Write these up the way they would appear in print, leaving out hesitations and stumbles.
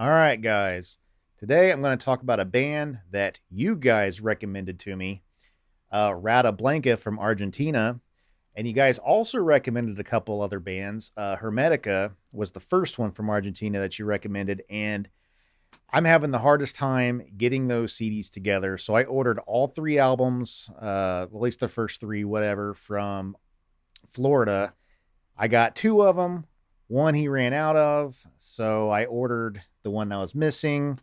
All right, guys. Today I'm going to talk about a band that you guys recommended to me, Rata Blanca from Argentina. And you guys also recommended a couple other bands. Hermetica was the first one from Argentina that you recommended. And I'm having the hardest time getting those CDs together. So I ordered all three albums, at least the first three, whatever, from Florida. I got two of them. One he ran out of. So I ordered the one that was missing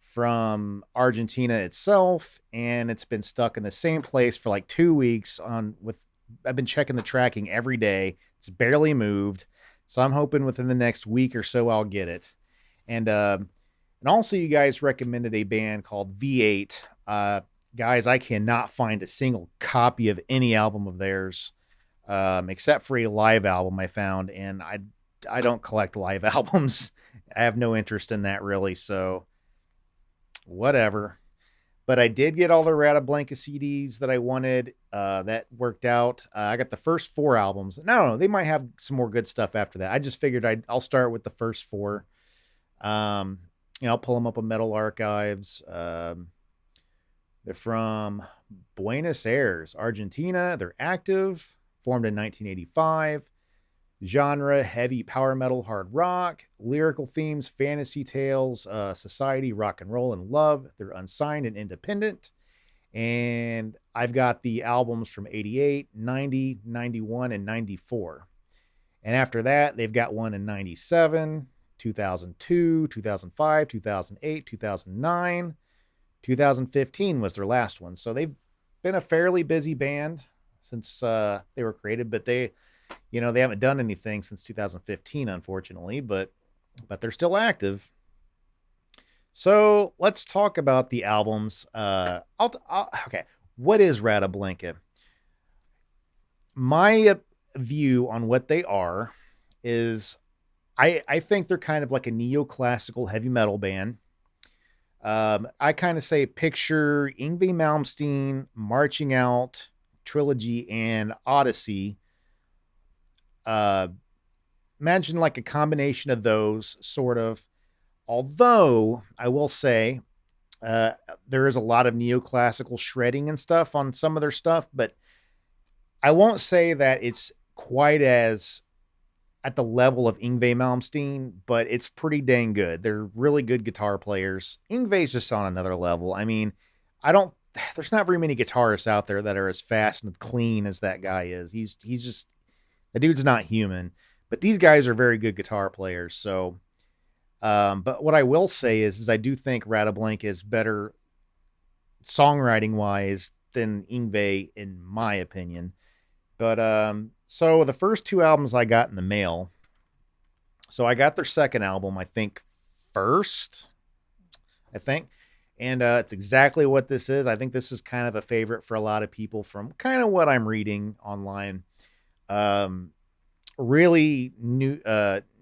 from Argentina itself, and it's been stuck in the same place for like 2 weeks. I've been checking the tracking every day. It's barely moved, so I'm hoping within the next week or so I'll get it. And also you guys recommended a band called V8. Guys, I cannot find a single copy of any album of theirs, except for a live album I found, and I don't collect live albums. I have no interest in that really, so whatever. But I did get all the Rata Blanca CDs that I wanted. That worked out. I got the first four albums. No, they might have some more good stuff after that. I just figured I'll start with the first four. Um, I'll pull them up on Metal Archives. They're from Buenos Aires, Argentina. They're active, formed in 1985. Genre heavy power metal, hard rock, lyrical themes, fantasy tales, society, rock and roll, and love. They're unsigned and independent. And I've got the albums from 88, 90, 91, and 94. And after that, they've got one in 97, 2002, 2005, 2008, 2009, 2015 was their last one. So they've been a fairly busy band since they were created, but they haven't done anything since 2015, unfortunately, but they're still active. So let's talk about the albums. Okay, what is Rata Blanca? My view on what they are is I think they're kind of like a neoclassical heavy metal band. I kind of say picture Yngwie Malmsteen, Marching Out, Trilogy, and Odyssey. Uh, Imagine like a combination of those sort of. Although I will say uh, there is a lot of neoclassical shredding and stuff on some of their stuff, but I won't say that it's quite as at the level of Yngwie Malmsteen, but it's pretty dang good. They're really good guitar players. Yngwie's just on another level. I mean, I don't. There's not very many guitarists out there that are as fast and clean as that guy is. He's just the dude's not human. But these guys are very good guitar players. So, but what I will say is I do think Rata Blanca is better songwriting wise than Yngwie, in my opinion. But so the first two albums I got in the mail. So I got their second album, I think, first. I think. And it's exactly what this is. I think this is kind of a favorite for a lot of people from kind of what I'm reading online. Um, Really new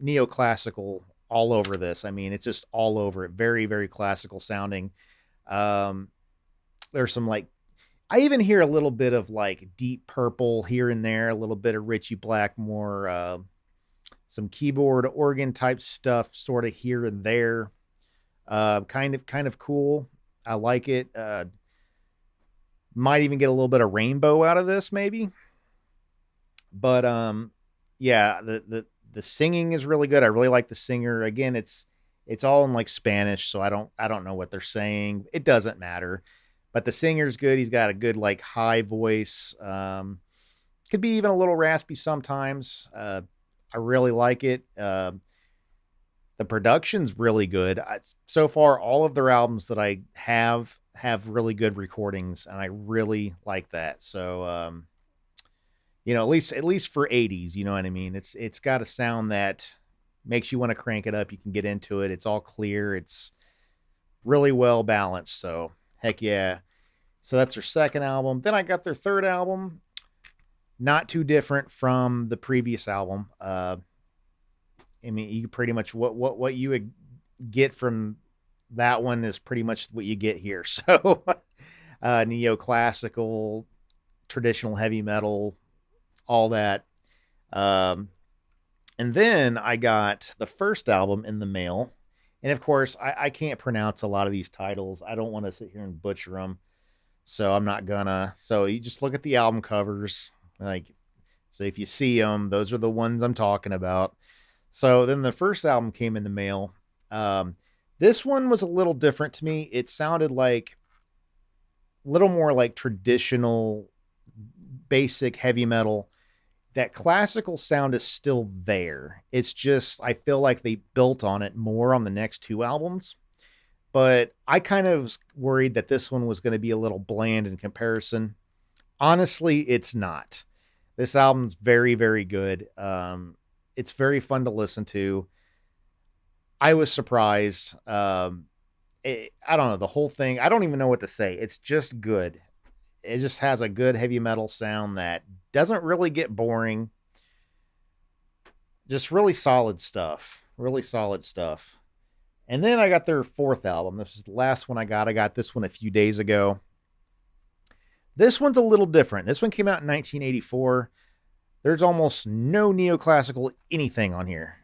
neoclassical all over this. I mean, it's just all over it. Very, very classical sounding. Um, there's some like I even hear a little bit of like Deep Purple here and there, a little bit of Richie Blackmore, some keyboard organ type stuff, sort of here and there. Kind of cool. I like it. Might even get a little bit of rainbow out of this, maybe. But yeah, the singing is really good. I really like the singer. Again, it's all in like Spanish, so I don't know what they're saying. It doesn't matter. But the singer's good. He's got a good like high voice. Could be even a little raspy sometimes. I really like it. The production's really good. So far, all of their albums that I have really good recordings, and I really like that. So at least for 80s, you know what I mean? It's got a sound that makes you want to crank it up. You can get into it. It's all clear. It's really well balanced. So heck yeah. So that's their second album. Then I got their third album. Not too different from the previous album. I mean, you pretty much what you would get from that one is pretty much what you get here. So neoclassical, traditional heavy metal, all that. Um, and then I got the first album in the mail, And of course, I can't pronounce a lot of these titles. I don't want to sit here and butcher them. So I'm not gonna. So you just look at the album covers. Like, so if you see them, those are the ones I'm talking about. So then the first album came in the mail. Um, this one was a little different to me. It sounded like a little more like traditional, basic heavy metal. That classical sound is still there. It's just, I feel like they built on it more on the next two albums. But I kind of was worried that this one was going to be a little bland in comparison. Honestly, it's not. This album's very, very good. It's very fun to listen to. I was surprised. I don't know, the whole thing. I don't even know what to say. It's just good. It just has a good heavy metal sound that doesn't really get boring. Just really solid stuff. Really solid stuff. And then I got their fourth album. This is the last one I got. I got this one a few days ago. This one's a little different. This one came out in 1984. There's almost no neoclassical anything on here.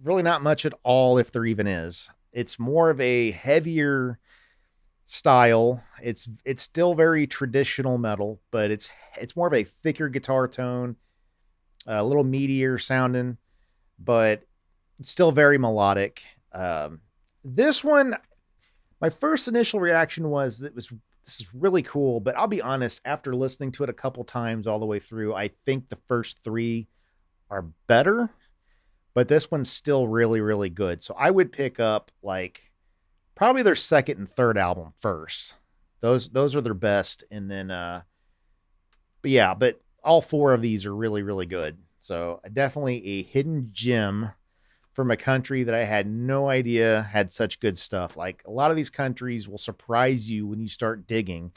Really not much at all, if there even is. It's more of a heavier style. It's still very traditional metal, but it's more of a thicker guitar tone, a little meatier sounding, but it's still very melodic. This one, my first initial reaction was this is really cool, but I'll be honest, after listening to it a couple times all the way through, I think the first three are better, but this one's still really, really good. So I would pick up like probably their second and third album first. Those are their best. And then, but all four of these are really, really good. So definitely a hidden gem from a country that I had no idea had such good stuff. Like a lot of these countries will surprise you when you start digging.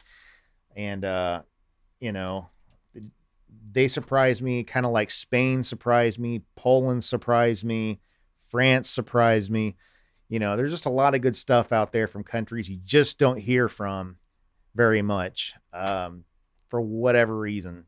And, you know, they surprised me, kind of like Spain surprised me, Poland surprised me, France surprised me. You know, there's just a lot of good stuff out there from countries you just don't hear from very much, for whatever reason.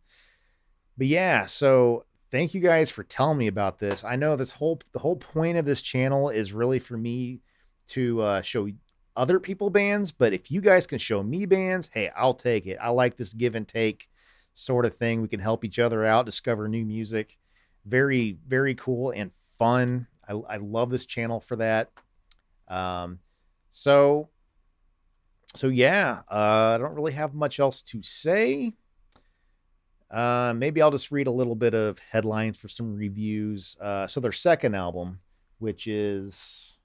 But yeah, so thank you guys for telling me about this. I know the whole point of this channel is really for me to show other people bands, but if you guys can show me bands, hey, I'll take it. I like this give and take sort of thing. We can help each other out, discover new music. Very, very cool and fun. I love this channel for that. So yeah, I don't really have much else to say. Maybe I'll just read a little bit of headlines for some reviews. So their second album, which is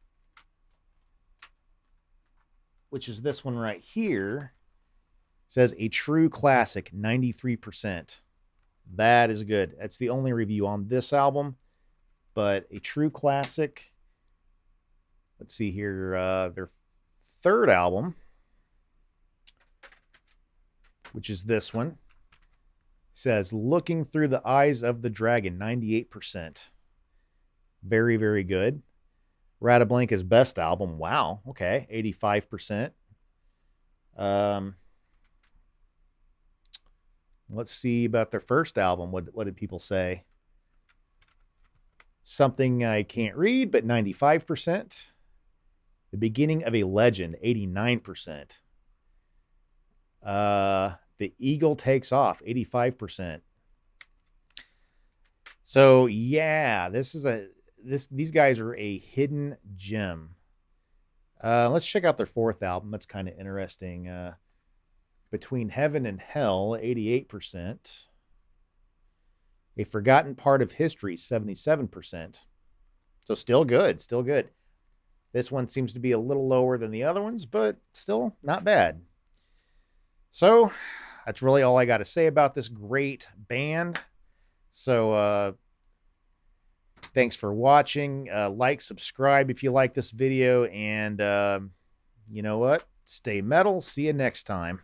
this one right here, says a true classic, 93%. That is good. That's the only review on this album, but a true classic. Let's see here. Their third album, which is this one, says looking through the eyes of the dragon, 98%. Very, very good. Rata Blanca's best album. Wow. Okay. 85%. Let's see about their first album. What did people say? Something I can't read, but 95%. The beginning of a legend, 89%. The Eagle Takes Off, 85%. So yeah, these guys are a hidden gem. Let's check out their fourth album. That's kind of interesting. Between Heaven and Hell, 88%. A Forgotten Part of History, 77%. So still good, still good. This one seems to be a little lower than the other ones, but still not bad. So that's really all I got to say about this great band. So thanks for watching. Like, subscribe if you like this video, and you know what? Stay metal. See you next time.